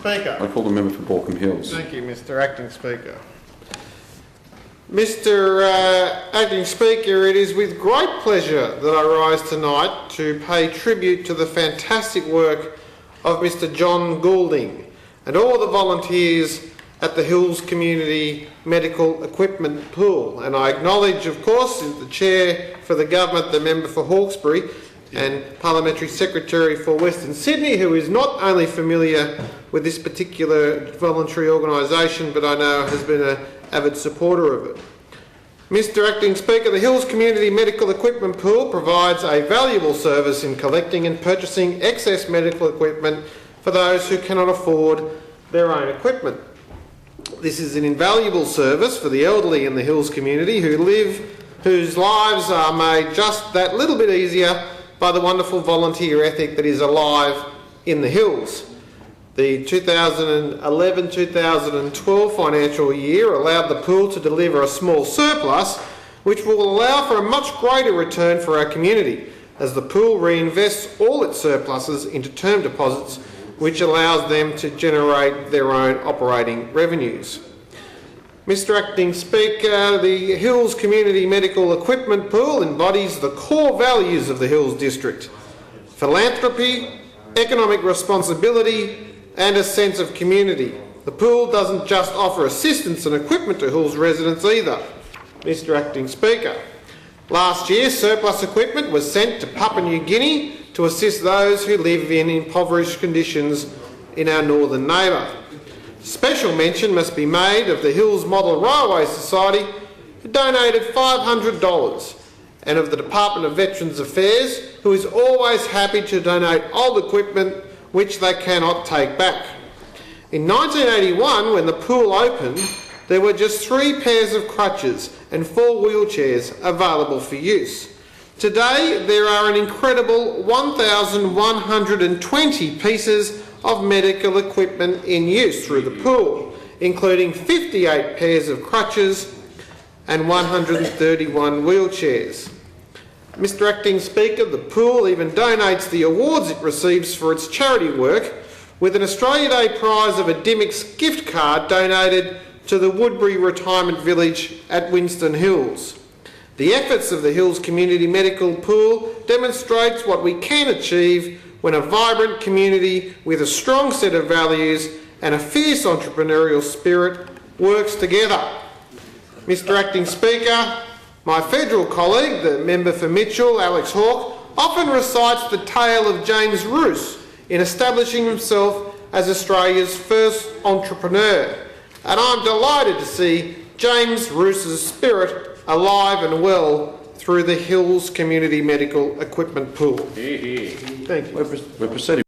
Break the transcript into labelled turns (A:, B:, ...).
A: Speaker.
B: I call the member for Baulkham Hills.
A: Thank you, Mr Acting Speaker. Mr Acting Speaker, it is with great pleasure that I rise tonight to pay tribute to the fantastic work of Mr John Goulding and all the volunteers at the Hills Community Medical Equipment Pool. And I acknowledge, of course, the Chair for the Government, the Member for Hawkesbury, and Parliamentary Secretary for Western Sydney, who is not only familiar with this particular voluntary organisation, but I know has been an avid supporter of it. Mr Acting Speaker, the Hills Community Medical Equipment Pool provides a valuable service in collecting and purchasing excess medical equipment for those who cannot afford their own equipment. This is an invaluable service for the elderly in the Hills community whose lives are made just that little bit easier by the wonderful volunteer ethic that is alive in the Hills. The 2011-2012 financial year allowed the pool to deliver a small surplus, which will allow for a much greater return for our community, as the pool reinvests all its surpluses into term deposits, which allows them to generate their own operating revenues. Mr Acting Speaker, the Hills Community Medical Equipment Pool embodies the core values of the Hills District: philanthropy, economic responsibility and a sense of community. The pool doesn't just offer assistance and equipment to Hills residents either. Mr Acting Speaker, last year surplus equipment was sent to Papua New Guinea to assist those who live in impoverished conditions in our northern neighbour. Special mention must be made of the Hills Model Railway Society, who donated $500, and of the Department of Veterans Affairs, who is always happy to donate old equipment which they cannot take back. In 1981, when the pool opened, there were just 3 pairs of crutches and 4 wheelchairs available for use. Today, there are an incredible 1,120 pieces of medical equipment in use through the pool, including 58 pairs of crutches and 131 wheelchairs. Mr Acting Speaker, the pool even donates the awards it receives for its charity work, with an Australia Day prize of a Dimmicks gift card donated to the Woodbury Retirement Village at Winston Hills. The efforts of the Hills Community Medical Pool demonstrates what we can achieve when a vibrant community with a strong set of values and a fierce entrepreneurial spirit works together. Mr Acting Speaker, my federal colleague, the member for Mitchell, Alex Hawke, often recites the tale of James Roos in establishing himself as Australia's first entrepreneur, and I'm delighted to see James Roos's spirit alive and well through the Hills Community Medical Equipment Pool. Thank you.
B: We're proceeding.